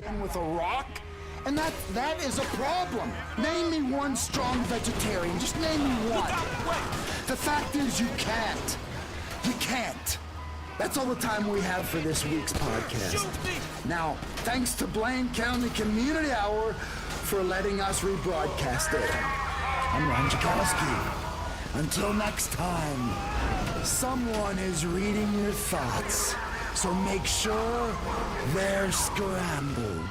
in with a rock? And that is a problem. Name me one strong vegetarian. Just name me one. The fact is you can't. You can't. That's all the time we have for this week's podcast. Now, thanks to Blaine County Community Hour for letting us rebroadcast it. I'm Ron Jakowski. Until next time, someone is reading your thoughts, so make sure they're scrambled.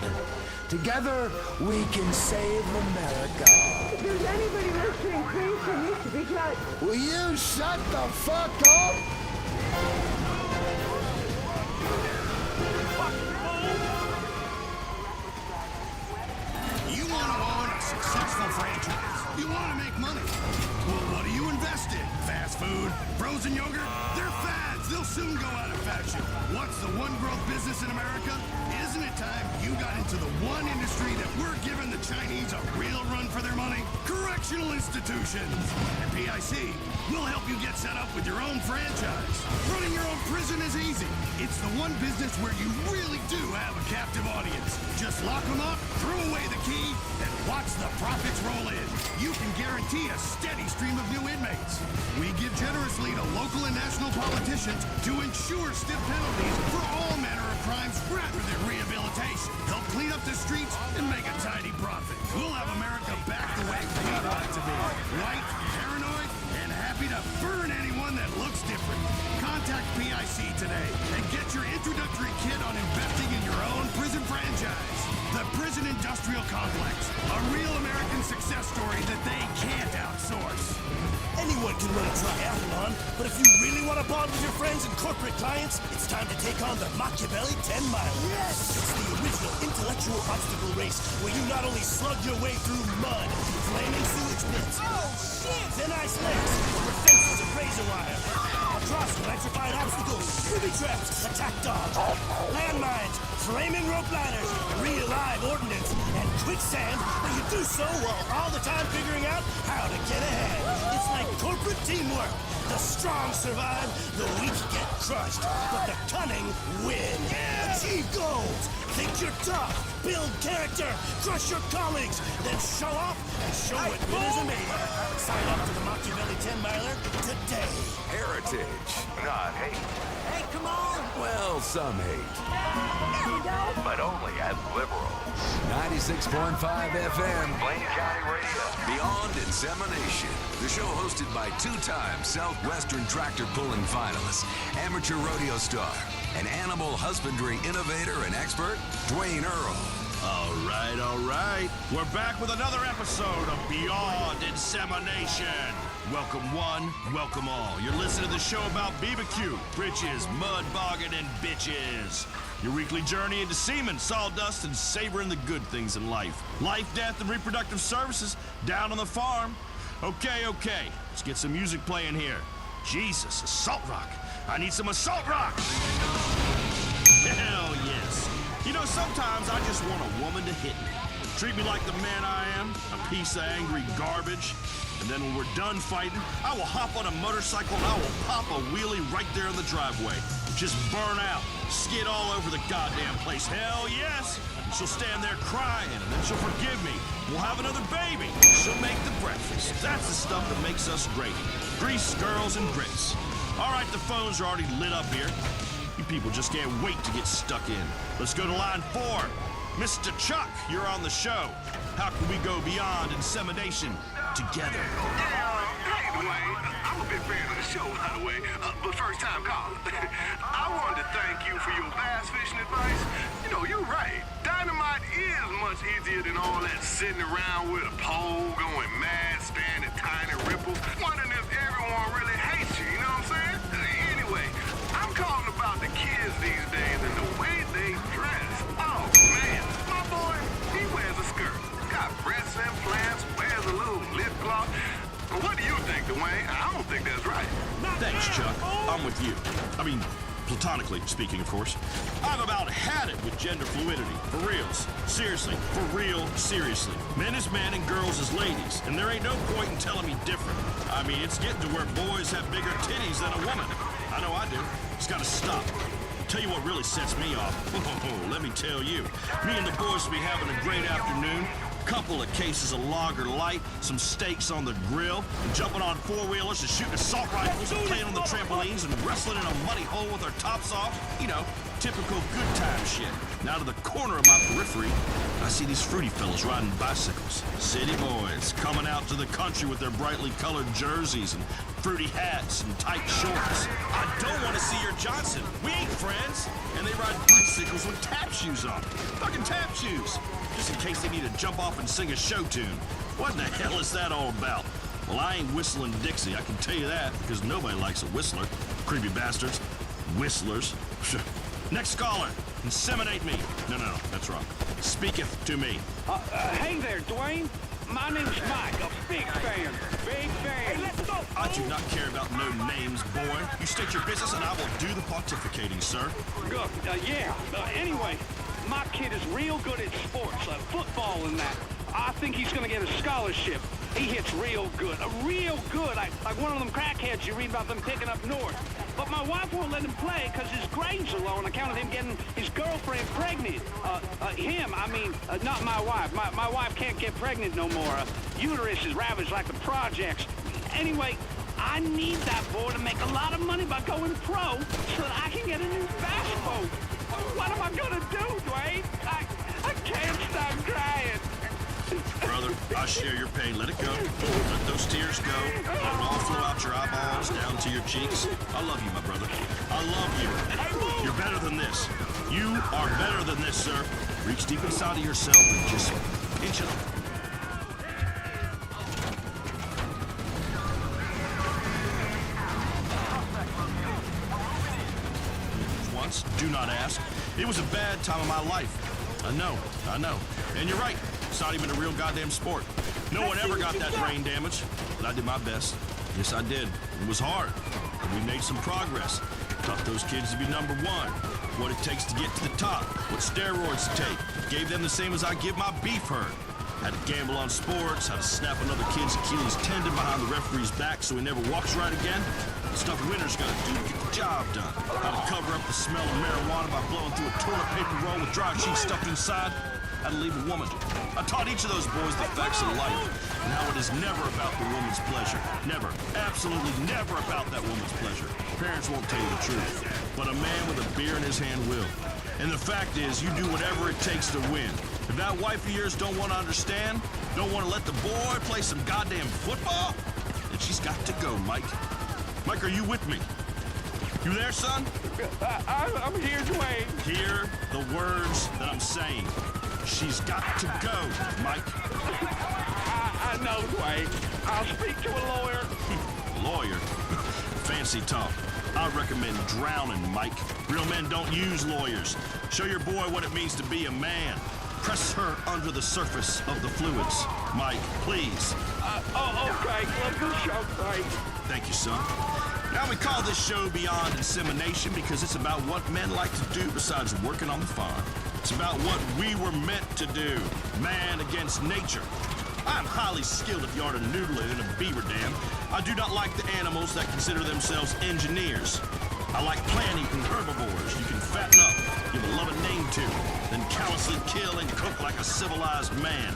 Together, we can save America. If there's anybody listening, please, there needs to be blood. Will you shut the fuck up? You want to own a successful franchise. You want to make money. Well, what do you invest in? Fast food? Frozen yogurt? They're fads. They'll soon go out of fashion. What's the one growth business in America? Isn't it time you got into the one industry that we're giving the Chinese a real run for their money? Correctional institutions. At PIC, we'll help you get set up with your own franchise. Running your own prison is easy. It's the one business where you really do have a captive audience. Just lock them up, throw away the key, and watch the profits roll in. You can guarantee a steady stream of new inmates. We give generously to local and national politicians to ensure stiff penalties for all manner of crimes rather than rehabilitation. Help clean up the streets and make a tidy profit. We'll have America back the way we'd like to be. White, paranoid, and happy to burn anyone that looks different. Contact PIC today and get your introductory kit on investing in your own prison franchise. The Prison Industrial Complex, a real American success story that they can't outsource. Anyone can run a triathlon, but if you really want to bond with your friends and corporate clients, it's time to take on the Machiavelli 10 Mile. Yes! It's the original intellectual obstacle race where you not only slug your way through mud, flaming sewage pits, thin ice lakes, over fences of razor wire, across electrified obstacles, booby traps, attack dogs, landmines, flaming rope ladders, real live ordnance, and quicksand, but you do so while all the time figuring out how to get ahead. It's like corporate teamwork. The strong survive, the weak get crushed, but the cunning win. Achieve goals, think you're tough, build character, crush your colleagues, then show off and show what winners are made of. Sign up for the Machiavelli 10 Miler today. Heritage, not hate. Hey, come on. Well, some hate, There we go. but only as liberals. 96.5 FM, Blaine County Radio. Beyond Insemination, the show hosted by two-time Southwestern tractor pulling finalist, amateur rodeo star, and animal husbandry innovator and expert, Dwayne Earl. All right. We're back with another episode of Beyond Insemination. Welcome one, welcome all. You're listening to the show about BBQ, britches, mud bogging, and bitches. Your weekly journey into semen, sawdust, and savoring the good things in life. Life, death, and reproductive services down on the farm. Okay. Let's get some music playing here. Jesus, assault rock. I need some assault rock. Hell yes. You know, sometimes I just want a woman to hit me. Treat me like the man I am, a piece of angry garbage. And then when we're done fighting, I will hop on a motorcycle and I will pop a wheelie right there in the driveway. Just burn out, skid all over the goddamn place. Hell yes! And she'll stand there crying, and then she'll forgive me. We'll have another baby. She'll make the breakfast. That's the stuff that makes us great. Grease, girls, and grits. All right, the phones are already lit up here. You people just can't wait to get stuck in. Let's go to line 4. Mr. Chuck, you're on the show. How can we go beyond insemination together? Hey, Dwayne. I'm a big fan of the show, by the way, but first time caller. I wanted to thank you for your bass fishing advice. You know, you're right. Dynamite is much easier than all that sitting around with a pole, going mad, standing tiny ripples, wondering if everyone really hates you, you know what I'm saying? Anyway, I'm calling about the kids these days and the way they dress. Oh, man, my boy, he wears a skirt, got breast implants, wears a little lip gloss. What do you think, Dwayne? I don't think that's right. Thanks, Chuck. I'm with you. I mean, platonically speaking, of course. I've about had it with gender fluidity. For reals. Seriously. For real, seriously. Men is men and girls is ladies. And there ain't no point in telling me different. I mean, it's getting to where boys have bigger titties than a woman. I know I do. It's gotta stop. I'm Tell you what really sets me off. Let me tell you. Me and the boys will be having a great afternoon. Couple of cases of lager light, some steaks on the grill, and jumping on four-wheelers and shooting assault rifles and playing on the trampolines and wrestling in a muddy hole with our tops off. You know, typical good time shit. Now to the corner of my periphery, I see these fruity fellas riding bicycles. City boys coming out to the country with their brightly colored jerseys and fruity hats and tight shorts. I don't want to see your Johnson. We ain't friends. And they ride bicycles with tap shoes on. Fucking tap shoes. Just in case they need to jump off and sing a show tune. What in the hell is that all about? Well, I ain't whistling Dixie, I can tell you that, because nobody likes a whistler. Creepy bastards. Whistlers. Next caller. Inseminate me. No, that's wrong. Speaketh to me. Hey there, Dwayne. My name's Mike, a big fan. Big fan. Hey, let's go. I do not care about no names, boy. You state your business and I will do the pontificating, sir. Good. Anyway, my kid is real good at sports, football and that. I think he's gonna get a scholarship. He hits real good, real good. Like one of them crackheads you read about them picking up north. But my wife won't let him play because his grades are low on account of him getting his girlfriend pregnant. Not my wife. My wife can't get pregnant no more. Uterus is ravaged like the projects. Anyway, I need that boy to make a lot of money by going pro so that I can get a new bass boat. What am I gonna do, Dwayne? I can't stop crying. Brother, I share your pain. Let it go. Let those tears go. Let it all flow out your eyeballs, down to your cheeks. I love you, my brother. I love you. You're better than this. You are better than this, sir. Reach deep inside of yourself and just inch it up. Once, do not ask. It was a bad time of my life. I know. And you're right. It's not even a real goddamn sport. No one ever got that brain damage, but I did my best. Yes, I did. It was hard, but we made some progress. Taught those kids to be number one, what it takes to get to the top, what steroids to take. Gave them the same as I give my beef herd. How to gamble on sports, how to snap another kid's Achilles tendon behind the referee's back so he never walks right again. The stuff winners gotta do to get the job done. How to cover up the smell of marijuana by blowing through a toilet paper roll with dry sheets stuffed inside. How to leave a woman. I taught each of those boys the facts of life and how it is never about the woman's pleasure. Never. Absolutely never about that woman's pleasure. Parents won't tell you the truth, but a man with a beer in his hand will. And the fact is, you do whatever it takes to win. If that wife of yours don't want to understand, don't want to let the boy play some goddamn football, then she's got to go, Mike. Mike, are you with me? You there, son? I'm here, Dwayne. Hear the words that I'm saying. She's got to go, Mike. I know, Dwayne. I'll speak to a lawyer. Lawyer? Fancy talk. I recommend drowning, Mike. Real men don't use lawyers. Show your boy what it means to be a man. Press her under the surface of the fluids. Mike, please. Okay. Let the show, Dwayne. Thank you, son. Now we call this show Beyond Insemination because it's about what men like to do besides working on the farm. It's about what we were meant to do. Man against nature. I'm highly skilled if you are to noodle it in a beaver dam. I do not like the animals that consider themselves engineers. I like plant-eating herbivores you can fatten up, give a loving name to, then callously kill and cook like a civilized man.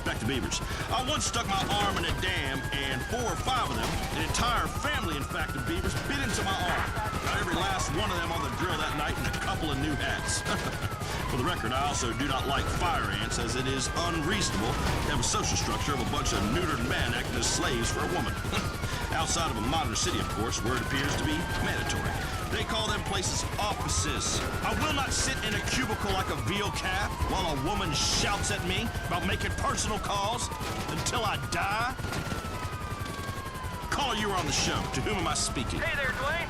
Back to beavers. I once stuck my arm in a dam, and 4 or 5 of them, an entire family, in fact, of beavers, bit into my arm. Got every last one of them on the grill that night and a couple of new hats. For the record, I also do not like fire ants, as it is unreasonable to have a social structure of a bunch of neutered men acting as slaves for a woman. Outside of a modern city, of course, where it appears to be mandatory. They call them places offices. I will not sit in a cubicle like a veal calf while a woman shouts at me about making personal calls until I die. Caller, you are on the show. To whom am I speaking? Hey there, Dwayne.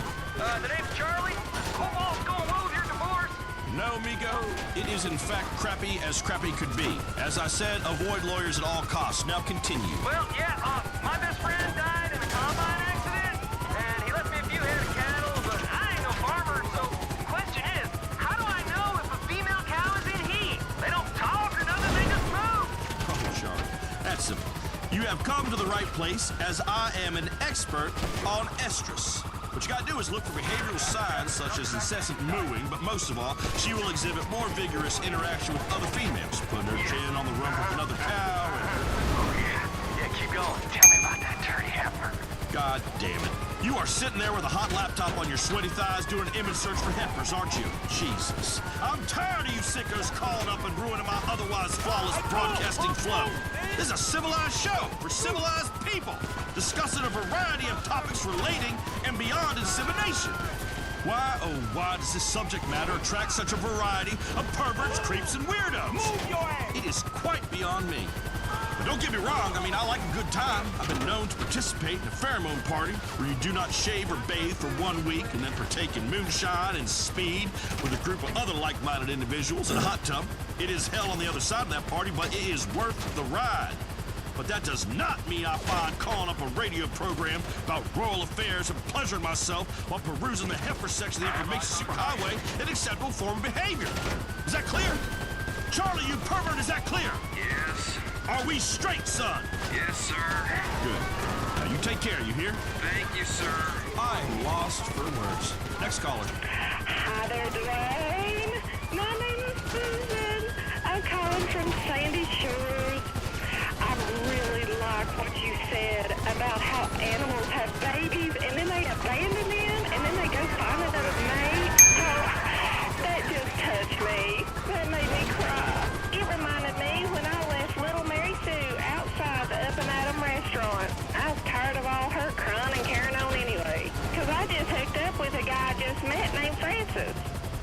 The name's Charlie. Football's going well with your divorce. No, amigo. It is in fact crappy as crappy could be. As I said, avoid lawyers at all costs. Now continue. Well, yeah, my best friend died in a combine accident, and he left me a few head of cattle, but I ain't no farmer, so the question is, how do I know if a female cow is in heat? They don't talk or nothing, they just move. Oh, Charlie. That's simple. You have come to the right place, as I am an expert on estrus. What you gotta do is look for behavioral signs such as incessant mooing, but most of all, she will exhibit more vigorous interaction with other females, putting her chin on the rump of another cow and... Oh, yeah. Yeah, keep going. Tell me about that dirty heifer. God damn it. You are sitting there with a hot laptop on your sweaty thighs doing an image search for heifers, aren't you? Jesus. I'm tired of you sickos calling up and ruining my otherwise flawless broadcasting flow. This is a civilized show for civilized people, discussing a variety of topics relating and beyond insemination. Why, oh, why does this subject matter attract such a variety of perverts, creeps, and weirdos? Move your ass! It is quite beyond me. But don't get me wrong, I mean, I like a good time. I've been known to participate in a pheromone party where you do not shave or bathe for 1 week and then partake in moonshine and speed with a group of other like-minded individuals in a hot tub. It is hell on the other side of that party, but it is worth the ride. But that does not mean I find calling up a radio program about royal affairs and pleasuring myself while perusing the heifer section of the information superhighway an acceptable form of behavior. Is that clear? Charlie, you pervert, is that clear? Yes. Are we straight, son? Yes, sir. Good. Now you take care, you hear? Thank you, sir. I'm lost for words. Next caller. Hi there, Dwayne. My name is Susan. I'm calling from Sandy Shores. I really like what you said about how animals have babies and then they abandon them and then they go find another mate. Oh, that just touched me. That made me cry. It reminded me when I left little Mary Sue outside the Up and Atom restaurant. I was tired of all her crying and carrying on anyway. Because I just hooked up with a guy I just met named Francis.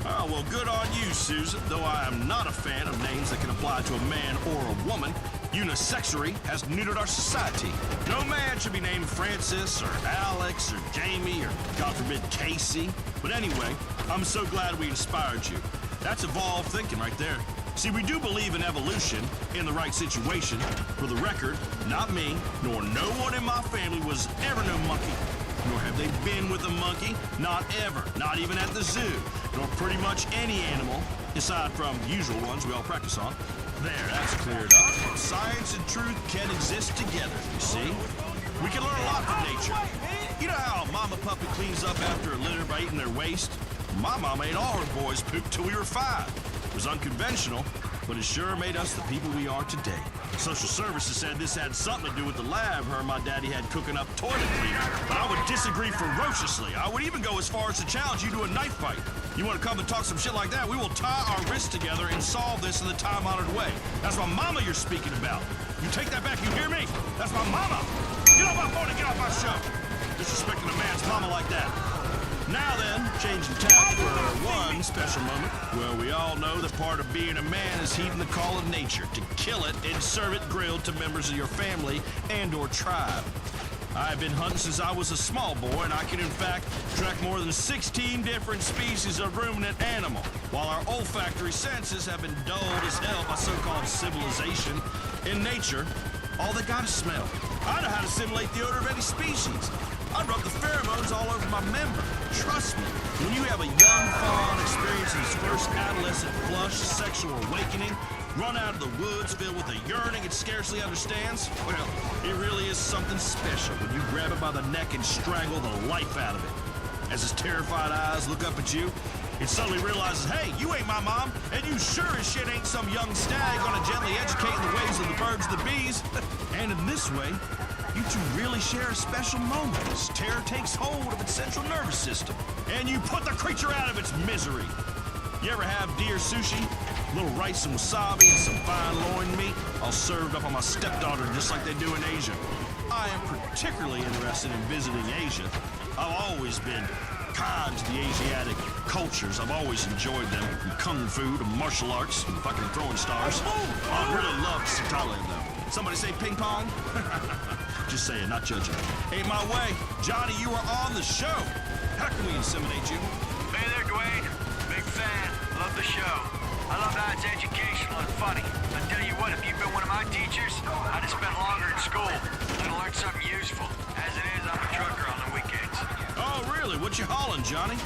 Oh, well, good on you, Susan. Though I am not a fan of names that can apply to a man or a woman, unisexury has neutered our society. No man should be named Francis or Alex or Jamie or, God forbid, Casey. But anyway, I'm so glad we inspired you. That's evolved thinking right there. See, we do believe in evolution in the right situation. For the record, not me, nor no one in my family was ever no monkey. Nor have they been with a monkey, not ever, not even at the zoo, nor pretty much any animal, aside from usual ones we all practice on. There, that's cleared up. Science and truth can exist together, you see? We can learn a lot from nature. You know how mama puppy cleans up after a litter by eating their waste? My mama ate all her boys' poop till we were 5. It was unconventional, but it sure made us the people we are today. Social services said this had something to do with the lab her and my daddy had cooking up toilet cleaner, but I would disagree ferociously. I would even go as far as to challenge you to a knife fight. You want to come and talk some shit like that, we will tie our wrists together and solve this in the time-honored way. That's my mama you're speaking about. You take that back, you hear me? That's my mama. Get off my phone and get off my show. Disrespecting a man's mama like that. Now then, changing tack for one special moment. Well, we all know that part of being a man is heeding the call of nature, to kill it and serve it grilled to members of your family and or tribe. I've been hunting since I was a small boy, and I can in fact track more than 16 different species of ruminant animal, while our olfactory senses have been dulled as hell by so-called civilization. In nature, all they got is smell. I know how to simulate the odor of any species. I rub the pheromones all over my member. Trust me, when you have a young fawn experiencing his first adolescent flush sexual awakening, run out of the woods filled with a yearning it scarcely understands, well, it really is something special when you grab it by the neck and strangle the life out of it. As his terrified eyes look up at you, it suddenly realizes, hey, you ain't my mom, and you sure as shit ain't some young stag gonna gently educate in the ways of the birds and the bees. And in this way, you two really share a special moment as terror takes hold of its central nervous system, and you put the creature out of its misery. You ever have deer sushi? A little rice and wasabi and some fine loin meat, all served up on my stepdaughter just like they do in Asia. I am particularly interested in visiting Asia. I've always been kind to the Asiatic cultures. I've always enjoyed them, from kung fu to martial arts and fucking throwing stars. I'd really love to see Thailand, though. Somebody say ping pong? Just saying, not judging. Ain't my way. Johnny, you are on the show. How can we inseminate you? Hey there, Dwayne. Big fan. Love the show. I love how it's educational and funny. I tell you what, if you'd been one of my teachers, I'd have spent longer in school. I'd have learned something useful. As it is, I'm a trucker on the weekends. Oh, really? What you hauling, Johnny?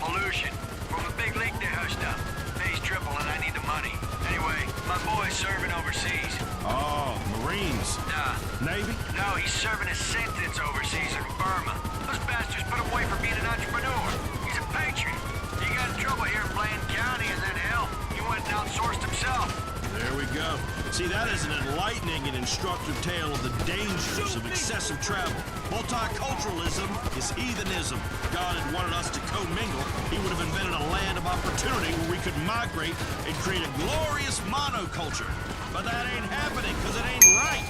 Pollution. From a big leak they hushed up. Pays triple and I need the money. Anyway, my boy's serving overseas. Oh, Marines. Nah. Navy? No, he's serving his sentence overseas in Burma. Those bastards put him away for being an entrepreneur. He's a patriot. He got in trouble here in Blaine County, and then hell, he went and outsourced himself. There we go. See, that is an enlightening and instructive tale of the dangers of excessive travel. Multiculturalism is heathenism. God had wanted us to commingle. He would have invented a land of opportunity where we could migrate and create a glorious monoculture. But that ain't happening, because it ain't right.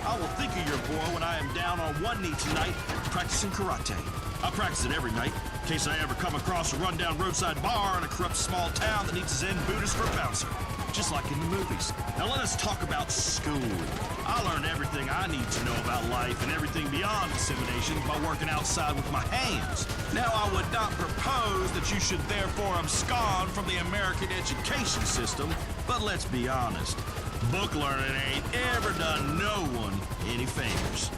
I will think of your boy when I am down on one knee tonight practicing karate. I practice it every night, in case I ever come across a rundown roadside bar in a corrupt small town that needs a Zen Buddhist for a bouncer. Just like in the movies. Now let us talk about school. I learned everything I need to know about life and everything beyond insemination by working outside with my hands. Now I would not propose that you should therefore abscond from the American education system, but let's be honest. Book learning ain't ever done no one any favors.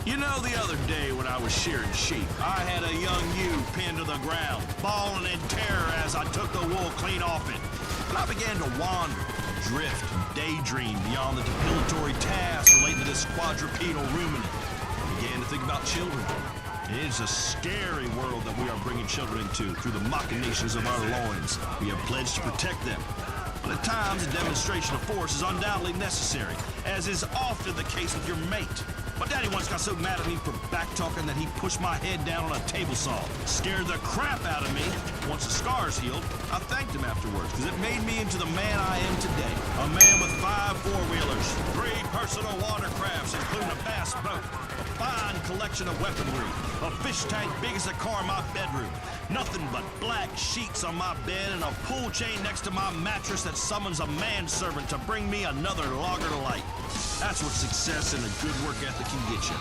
You know, the other day when I was shearing sheep, I had a young ewe pinned to the ground, bawling in terror as I took the wool clean off it. And I began to wander, drift, and daydream beyond the depilatory tasks relating to this quadrupedal ruminant. I began to think about children. It is a scary world that we are bringing children into through the machinations of our loins. We have pledged to protect them. But at times, a demonstration of force is undoubtedly necessary, as is often the case with your mate. My daddy once got so mad at me for back-talking that he pushed my head down on a table saw. Scared the crap out of me. Once the scars healed, I thanked him afterwards, because it made me into the man I am today. A man with 5 four-wheelers, 3 personal watercrafts, including a bass boat, a fine collection of weaponry, a fish tank big as a car in my bedroom, nothing but black sheets on my bed, and a pull chain next to my mattress that summons a manservant to bring me another logger to light. That's what success and a good work ethic can get you.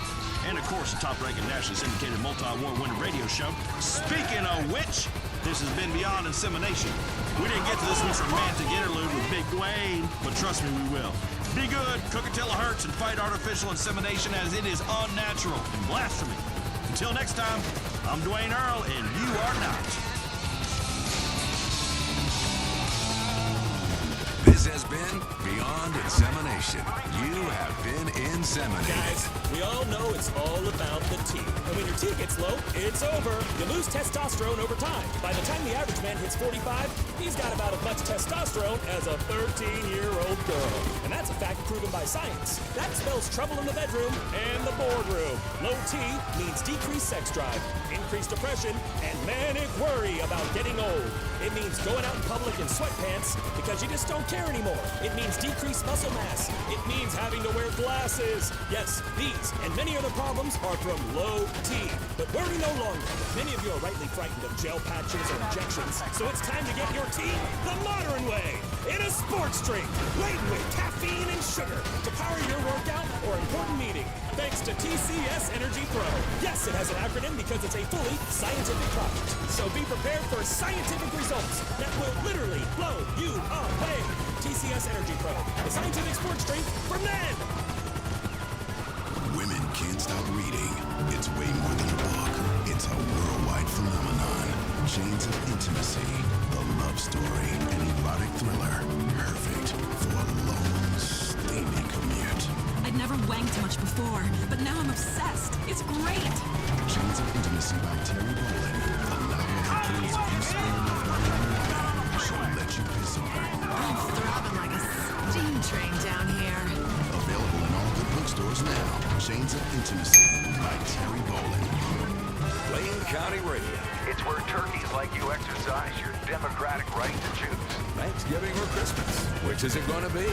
And of course, a top-ranking nationally syndicated multi-award winning radio show. Speaking of which, this has been Beyond Insemination. We didn't get to this week's romantic interlude with Big Dwayne, but trust me, we will. Be good, cook it till it hurts, and fight artificial insemination as it is unnatural and blasphemy. Until next time, I'm Dwayne Earl, and you are not. This has been Beyond Insemination. You have been inseminated. Guys, we all know it's all about the T. And when your T gets low, it's over. You lose testosterone over time. By the time the average man hits 45, he's got about as much testosterone as a 13-year-old girl. And that's a fact proven by science. That spells trouble in the bedroom and the boardroom. Low T means decreased sex drive, increased depression, and manic worry about getting old. It means going out in public in sweatpants because you just don't care anymore. It means decreased muscle mass. It means having to wear glasses. Yes, these and many other problems are from low T. But worry no longer. Many of you are rightly frightened of gel patches or injections, so it's time to get your T the modern way. In a sports drink, laden with caffeine and sugar to power your workout or important meeting. Thanks to TCS Energy Pro. Yes, it has an acronym because it's a fully scientific product. So be prepared for scientific results that will literally blow you away. TCS Energy Pro, the scientific sports drink for men. Women can't stop reading. It's way more than a book. It's a worldwide phenomenon. Chains of Intimacy, the love story, an erotic thriller, perfect for a long, steamy commute. I'd never wanked much before, but now I'm obsessed. It's great. Chains of Intimacy by Terry Bolin, the novel that proves you spend enough money on your woman, she'll let you piss on her. I'm throbbing like a steam train down here. Available in all good bookstores now. Chains of Intimacy by Terry Bolin. Blaine County Radio. It's where turkeys like you exercise your democratic right to choose. Thanksgiving or Christmas. Which is it going to be?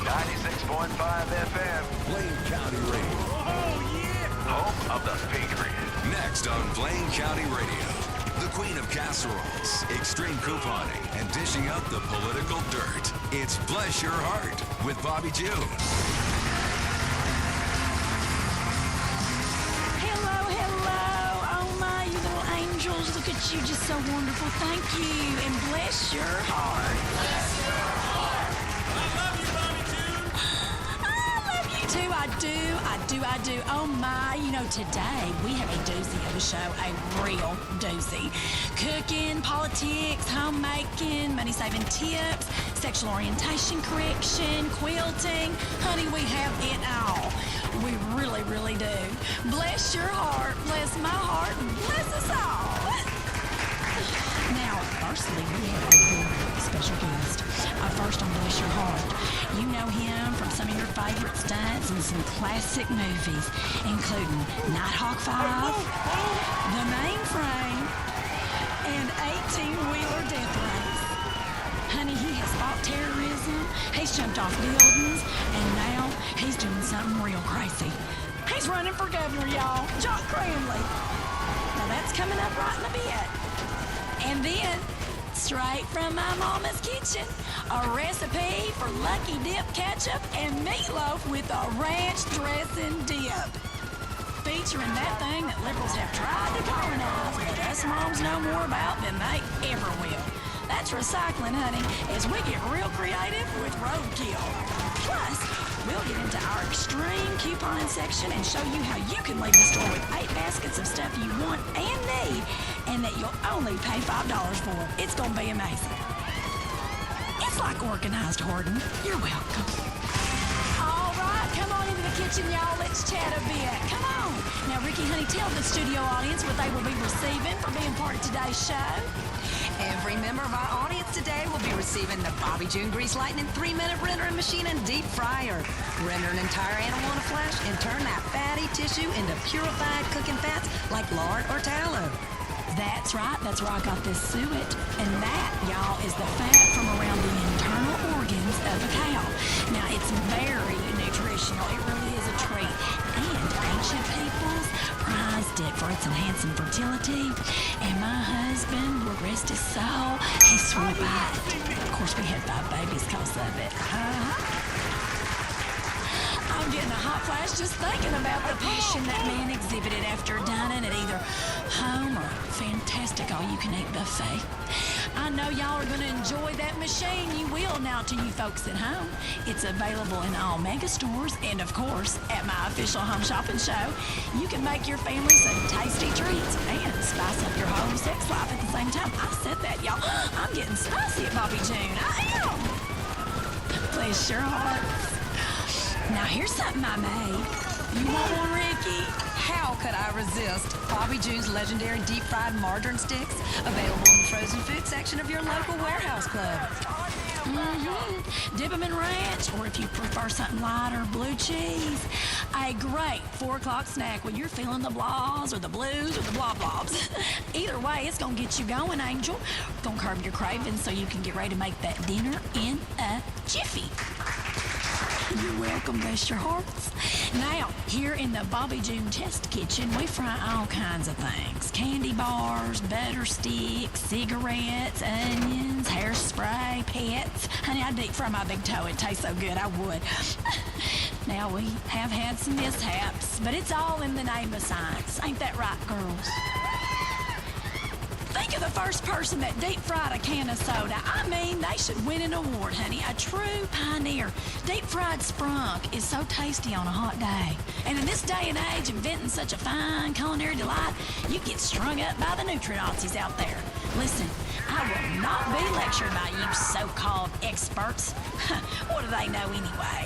96.5 FM. Blaine County Radio. Oh, yeah! Home of the Patriot. Next on Blaine County Radio. The queen of casseroles, extreme couponing, and dishing out the political dirt. It's Bless Your Heart with Bobby June. Hello, hello. Oh my, you little angels. Look at you, just so wonderful. Thank you. And bless your heart. Bless your heart. I love you, Bobby June. I love you too. I do. Oh my, you know, today we have a doozy of a show, a real doozy. Cooking, politics, homemaking, money-saving tips, sexual orientation correction, quilting. Honey, we have it all. We really, really do. Bless your heart, bless my heart, and bless us all. Now, firstly, we have a very special guest. First on Bless Your Heart. You know him from some of your favorite stunts and some classic movies, including Nighthawk 5, The Mainframe, and 18-Wheeler Death Race. Honey, he has fought terrorism, he's jumped off buildings, and now he's doing something real crazy. He's running for governor, y'all. John Cranley. Now that's coming up right in a bit. And then, straight from my mama's kitchen, a recipe for Lucky Dip ketchup and meatloaf with a ranch dressing dip. Featuring that thing that liberals have tried to colonize, but us moms know more about than they ever will. That's recycling, honey, as we get real creative with roadkill. Plus, we'll get into our extreme couponing section and show you how you can leave the store with 8 baskets of stuff you want and need, and that you'll only pay $5 for. It's gonna be amazing. It's like organized hoarding. You're welcome. All right, come on into the kitchen, y'all. Let's chat a bit. Come on. Now, Ricky, honey, tell the studio audience what they will be receiving for being part of today's show. Every member of our audience today will be receiving the Bobby June Grease Lightning 3-minute rendering machine and deep fryer. Render an entire animal in a flash and turn that fatty tissue into purified cooking fats like lard or tallow. That's right. That's where I got this suet. And that, y'all, is the fat from around the internal organs of a cow. Now, it's very nutritional. It really is a treat. And ancient peoples prized it for its enhancing fertility. And my husband, will rest his soul, he swore by it. Of course, we had 5 babies because of it. I'm getting a hot flash just thinking about the passion that man exhibited after dining at either home or fantastic all-you-can-eat buffet. I know y'all are going to enjoy that machine. You will now to you folks at home. It's available in all mega stores and, of course, at my official home shopping show. You can make your family some tasty treats and spice up your whole sex life at the same time. I said that, y'all. I'm getting spicy at Bobby June. I am. Bless your hearts. Now, here's something I made. You want one, Ricky? How could I resist? Bobby June's legendary deep-fried margarine sticks, available in the frozen food section of your local warehouse club. Dip them in ranch, or if you prefer something lighter, blue cheese. A great 4 o'clock snack when you're feeling the blahs or the blues or the blah-blobs. Either way, it's gonna get you going, Angel. Gonna curb your cravings so you can get ready to make that dinner in a jiffy. You're welcome, bless your hearts. Now, here in the Bobby June Test Kitchen, we fry all kinds of things. Candy bars, butter sticks, cigarettes, onions, hairspray, pets. Honey, I'd deep fry my big toe. It tastes so good, I would. Now, we have had some mishaps, but it's all in the name of science. Ain't that right, girls? Think of the first person that deep-fried a can of soda. I mean, they should win an award, honey. A true pioneer. Deep-fried sprunk is so tasty on a hot day. And in this day and age, inventing such a fine culinary delight, you get strung up by the nutri-Nazis out there. Listen, I will not be lectured by you so-called experts. What do they know anyway?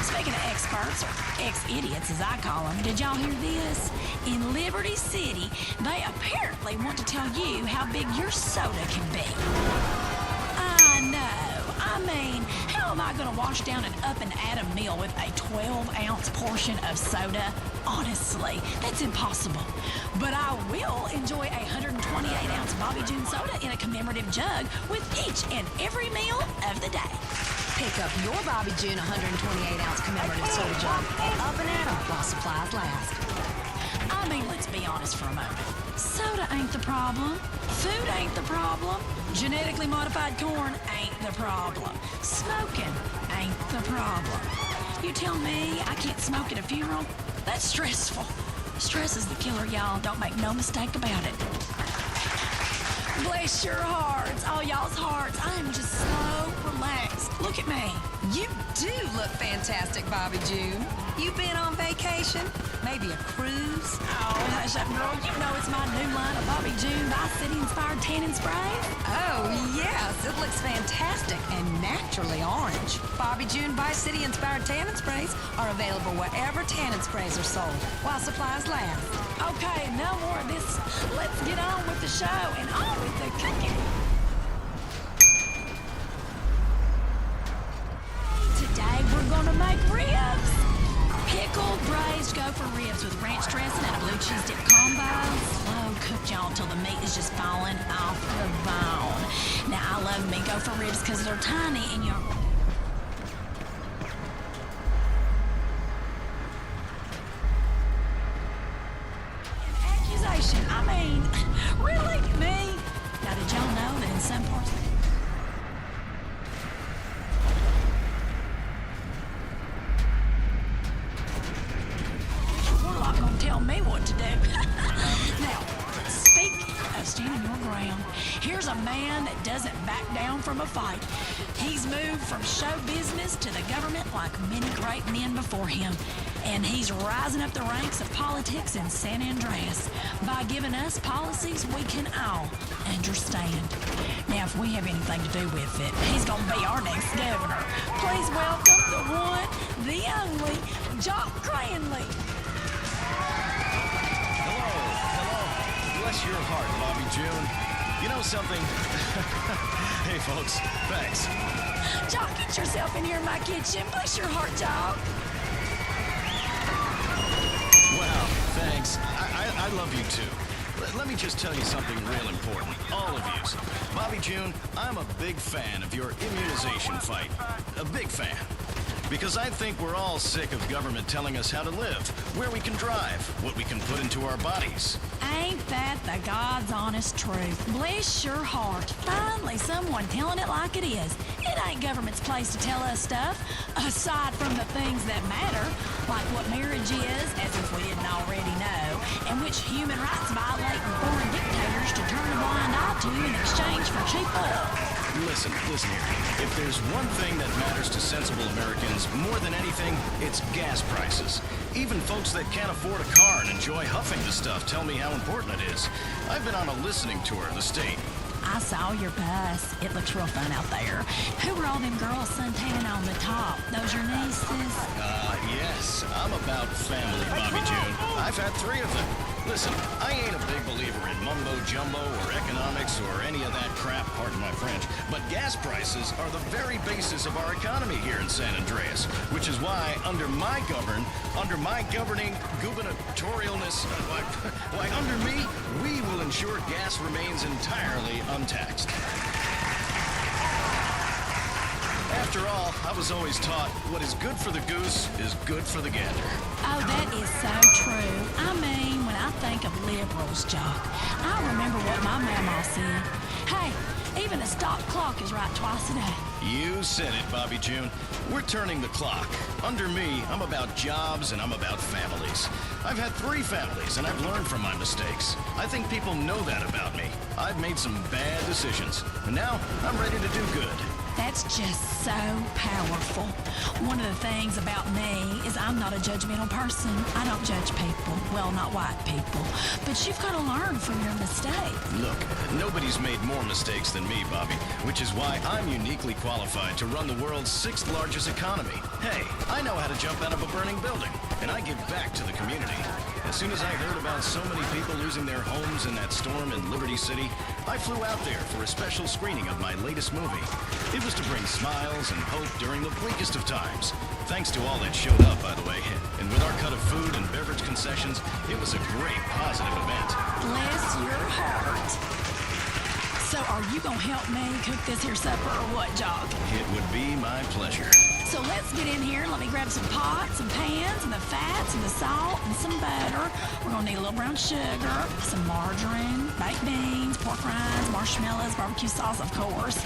Speaking of experts, or ex-idiots as I call them, did y'all hear this? In Liberty City, they apparently want to tell you how big your soda can be. I know. I mean, how am I going to wash down an up-and-atom meal with a 12-ounce portion of soda? Honestly, that's impossible. But I will enjoy a 128-ounce Bobby June soda in a commemorative jug with each and every meal of the day. Pick up your Bobby June 128-ounce commemorative soda jug at Up and Atom while supplies last. I mean, let's be honest for a moment. Soda ain't the problem. Food ain't the problem. Genetically modified corn ain't the problem. Smoking ain't the problem. You tell me I can't smoke at a funeral? That's stressful. Stress is the killer, y'all. Don't make no mistake about it. Bless your hearts, all y'all's hearts. I am just so relaxed. Look at me. me. You do look fantastic, Bobby June. You been on vacation? Maybe a cruise? Oh, hush up, girl. You know it's my new line of Bobby June by City-inspired tanning spray. Oh, yes. It looks fantastic and naturally orange. Bobby June by City-inspired tannin sprays are available wherever tannin sprays are sold while supplies last. Okay, no more of this. Let's get on with the show and on with the cooking. Today we're gonna make ribs. Pickled braised gopher ribs with ranch dressing and a blue cheese dip combo. Slow cooked, y'all, till the meat is just falling off the bone. Now, I love me gopher ribs because they're tiny and you're... Accusation. I mean, really? Me? Now, did y'all know that in some parts... Warlock gonna tell me what to do. Now, speaking of standing your ground, here's a man that doesn't back down from a fight. He's moved from show business to the government like many great men before him. And he's rising up the ranks of politics in San Andreas by giving us policies we can all understand. Now, if we have anything to do with it, he's gonna be our next governor. Please welcome the one, the only, Jock Cranley. Hello. Bless your heart, Bobby June. You know something? Hey, folks, thanks. Jock, get yourself in here in my kitchen. Bless your heart, Jock. Wow, thanks. I love you too. Let me just tell you something real important. All of yous. Bobby June, I'm a big fan of your immunization fight. A big fan. Because I think we're all sick of government telling us how to live, where we can drive, what we can put into our bodies. Ain't that the God's honest truth? Bless your heart. Finally, someone telling it like it is. It ain't government's place to tell us stuff, aside from the things that matter, like what marriage is, as if we didn't already know, and which human rights violating foreign dictators to turn a blind eye to in exchange for cheap oil. Listen here. If there's one thing that matters to sensible Americans more than anything, it's gas prices. Even folks that can't afford a car and enjoy huffing the stuff tell me how important it is. I've been on a listening tour of the state. I saw your bus. It looks real fun out there. Who were all them girls suntanning on the top? Those your nieces? Yes. I'm about family, Bobby June. I've had 3 of them. Listen, I ain't a big believer in mumbo-jumbo or economics or any of that crap, pardon my French, but gas prices are the very basis of our economy here in San Andreas, which is why under my governing gubernatorialness, why under me, we will ensure gas remains entirely untaxed. After all, I was always taught what is good for the goose is good for the gander. Oh, that is so true. I mean, when I think of liberals, Jock, I remember what my mama said. Hey, even a stop clock is right twice a day. You said it, Bobby June. We're turning the clock. Under me, I'm about jobs and I'm about families. I've had 3 families and I've learned from my mistakes. I think people know that about me. I've made some bad decisions, and now I'm ready to do good. That's just so powerful. One of the things about me is I'm not a judgmental person. I don't judge people. Well, not white people. But you've got to learn from your mistake. Look, nobody's made more mistakes than me, Bobby, which is why I'm uniquely qualified to run the world's 6th largest economy. Hey, I know how to jump out of a burning building, and I give back to the community. As soon as I heard about so many people losing their homes in that storm in Liberty City, I flew out there for a special screening of my latest movie. It was to bring smiles and hope during the bleakest of times. Thanks to all that showed up, by the way. And with our cut of food and beverage concessions, it was a great positive event. Bless your heart. So are you gonna help me cook this here supper or what, Jock? It would be my pleasure. So let's get in here and let me grab some pots, some pans, and the fats, and the salt, and some butter. We're gonna need a little brown sugar, some margarine, baked beans, pork rinds, marshmallows, barbecue sauce, of course.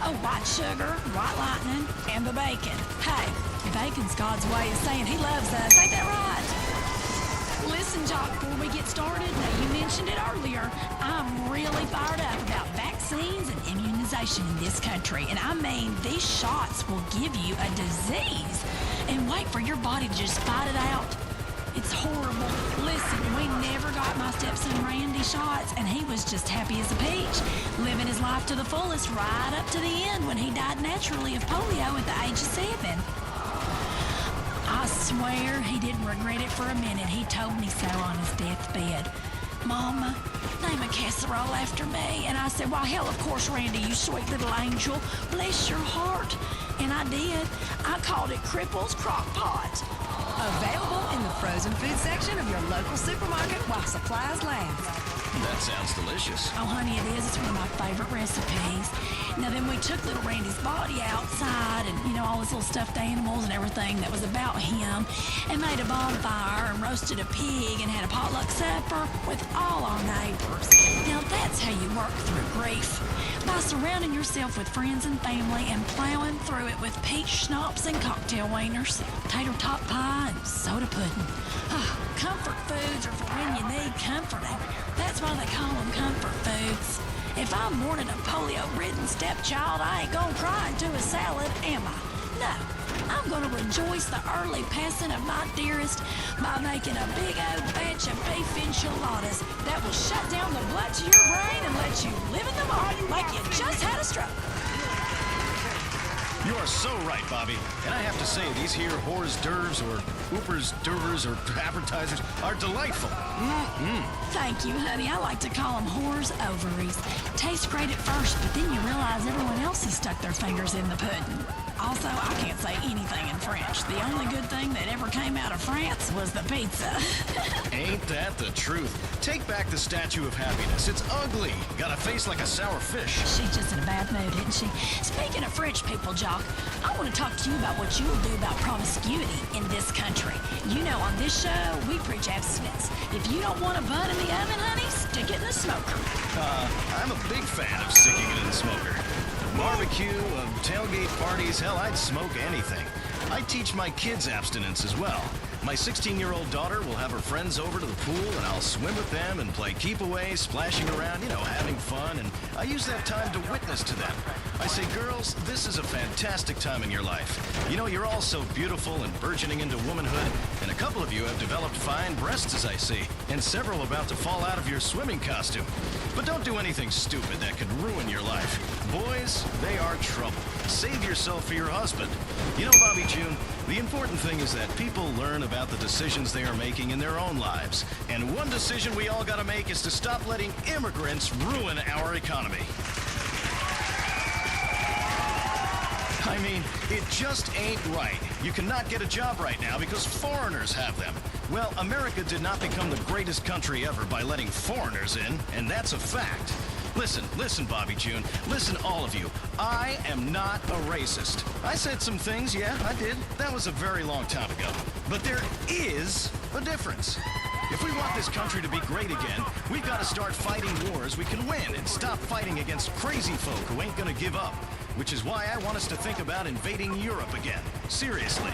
Oh, white sugar, white lightning, and the bacon. Hey, bacon's God's way of saying he loves us. Ain't that right? Listen, Jock, before we get started, now you mentioned it earlier, I'm really fired up about vaccines vaccines and immunization in this country. And I mean, these shots will give you a disease and wait for your body to just fight it out. It's horrible. Listen, we never got my stepson Randy shots, and he was just happy as a peach, living his life to the fullest right up to the end when he died naturally of polio at the age of 7. I swear he didn't regret it for a minute. He told me so on his deathbed. Mama, name a casserole after me. And I said, why, hell, of course, Randy, you sweet little angel. Bless your heart. And I did. I called it Cripple's Crock Pot. Available in the frozen food section of your local supermarket while supplies last. That sounds delicious. Oh, honey, it is. It's one of my favorite recipes. Now, then we took little Randy's body outside and, all his little stuffed animals and everything that was about him, and made a bonfire and roasted a pig and had a potluck supper with all our neighbors. Now, that's how you work through grief. By surrounding yourself with friends and family and plowing through it with peach schnapps and cocktail wieners, tater tot pie and soda pudding. Comfort foods are for when you need comforting. That's why they call them comfort foods. If I'm mourning a polio-ridden stepchild, I ain't gonna cry into a salad, am I? No, I'm gonna rejoice the early passing of my dearest by making a big old batch of beef enchiladas that will shut down the blood to your brain and let you live in the moment like you just had a stroke. You are so right, Bobby. And I have to say, these here whores d'oeuvres or hoopers d'oeuvres or advertisers are delightful. Thank you, honey. I like to call them whores ovaries. Tastes great at first, but then you realize everyone else has stuck their fingers in the pudding. Also, I can't say anything in French. The only good thing that ever came out of France was the pizza. Ain't that the truth? Take back the Statue of Happiness. It's ugly. Got a face like a sour fish. She's just in a bad mood, isn't she? Speaking of French people, Jock, I want to talk to you about what you will do about promiscuity in this country. On this show, we preach abstinence. If you don't want a bun in the oven, honey, stick it in the smoker. I'm a big fan of sticking it in the smoker. Barbecue, tailgate parties, hell, I'd smoke anything. I teach my kids abstinence as well. My 16-year-old daughter will have her friends over to the pool, and I'll swim with them and play keep-away, splashing around, having fun, and I use that time to witness to them. I say, girls, this is a fantastic time in your life. You're all so beautiful and burgeoning into womanhood, and a couple of you have developed fine breasts, as I see, and several about to fall out of your swimming costume. But don't do anything stupid that could ruin your life. Boys, they are trouble. Save yourself for your husband. Bobby June, the important thing is that people learn about the decisions they are making in their own lives. And one decision we all gotta make is to stop letting immigrants ruin our economy. I mean, it just ain't right. You cannot get a job right now because foreigners have them. Well, America did not become the greatest country ever by letting foreigners in, and that's a fact. Listen, Bobby June. Listen, all of you. I am not a racist. I said some things, yeah, I did. That was a very long time ago. But there is a difference. If we want this country to be great again, we've got to start fighting wars we can win and stop fighting against crazy folk who ain't gonna give up. Which is why I want us to think about invading Europe again. Seriously.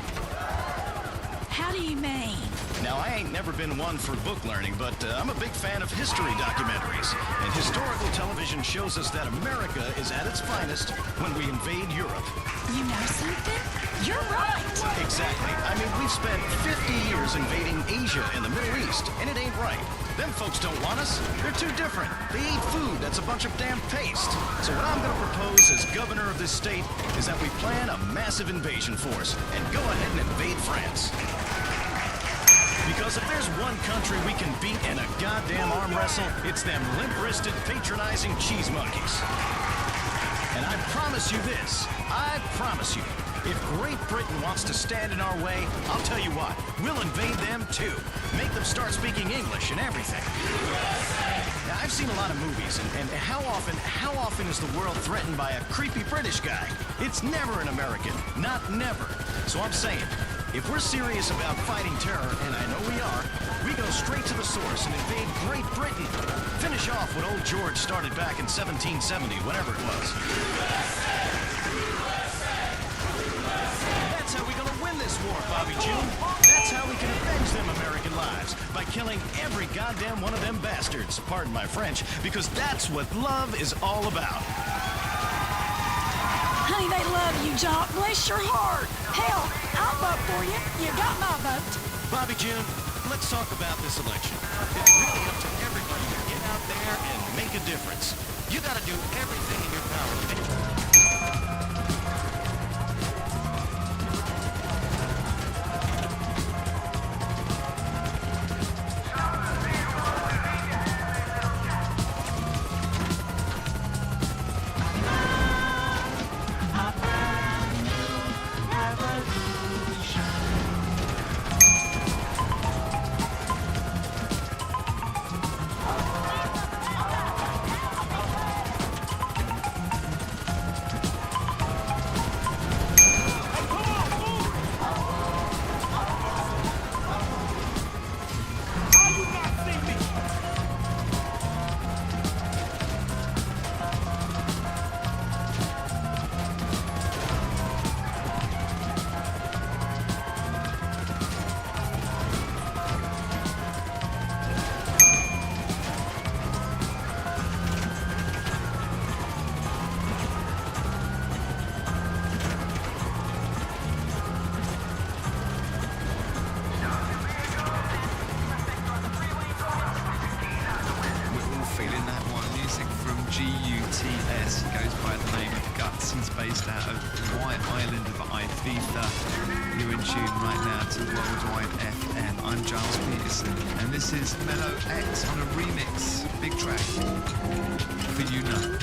How do you mean? Now, I ain't never been one for book learning, but I'm a big fan of history documentaries. And historical television shows us that America is at its finest when we invade Europe. You know something? You're right. Exactly. I mean, we've spent 50 years invading Asia and the Middle East, and it ain't right. Them folks don't want us. They're too different. They eat food that's a bunch of damn paste. So what I'm going to propose as governor of this state is that we plan a massive invasion force and go ahead and invade France. Because if there's one country we can beat in a goddamn arm wrestle, it's them limp-wristed, patronizing cheese monkeys. And I promise you this, I promise you, if Great Britain wants to stand in our way, I'll tell you what, we'll invade them too. Make them start speaking English and everything. Now, I've seen a lot of movies, and how often is the world threatened by a creepy British guy? It's never an American, not never. So I'm saying, if we're serious about fighting terror, and I know we are, we go straight to the source and invade Great Britain. Finish off what old George started back in 1770, whatever it was. That's how we're gonna win this war, Bobby June. That's how we can avenge them American lives. ours by killing every goddamn one of them bastards. Pardon my French, because that's what love is all about. Honey, they love you, Jock. Bless your heart. Hell, I'll vote for you. You got my vote. Bobby June, let's talk about this election. It's really up to everybody to get out there and make a difference. You gotta do everything in your power to make GUTS. He goes by the name of Guts. He's based out of the White Island of Ibiza. You're in tune right now to Worldwide FM. I'm Giles Peterson, and this is Mellow X on a remix. Big track for you now.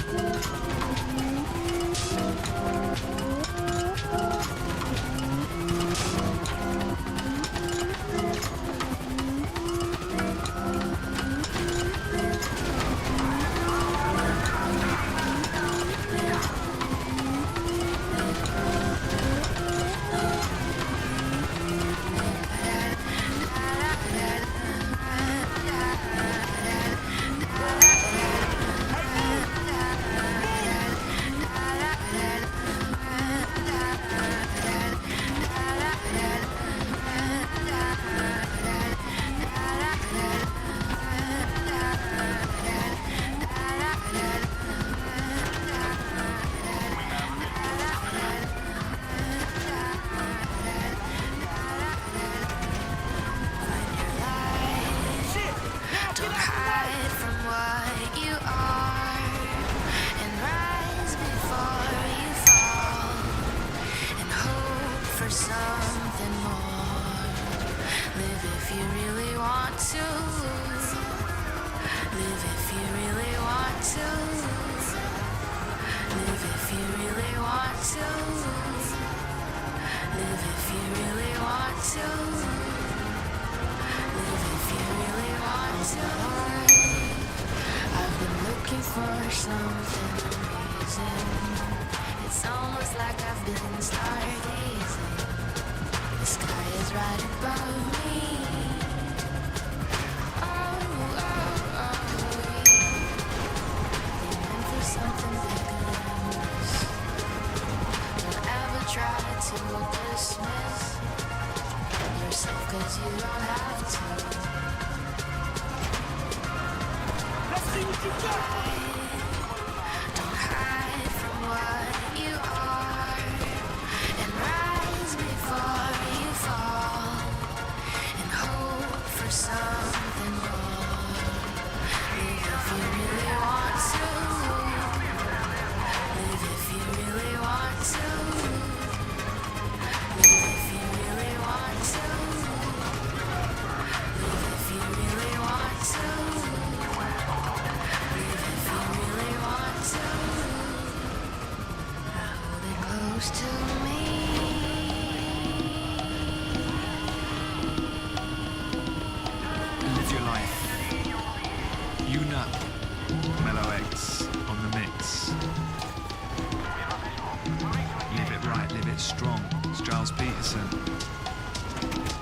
Strong. It's Giles Peterson.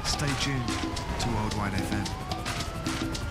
Stay tuned to Worldwide FM.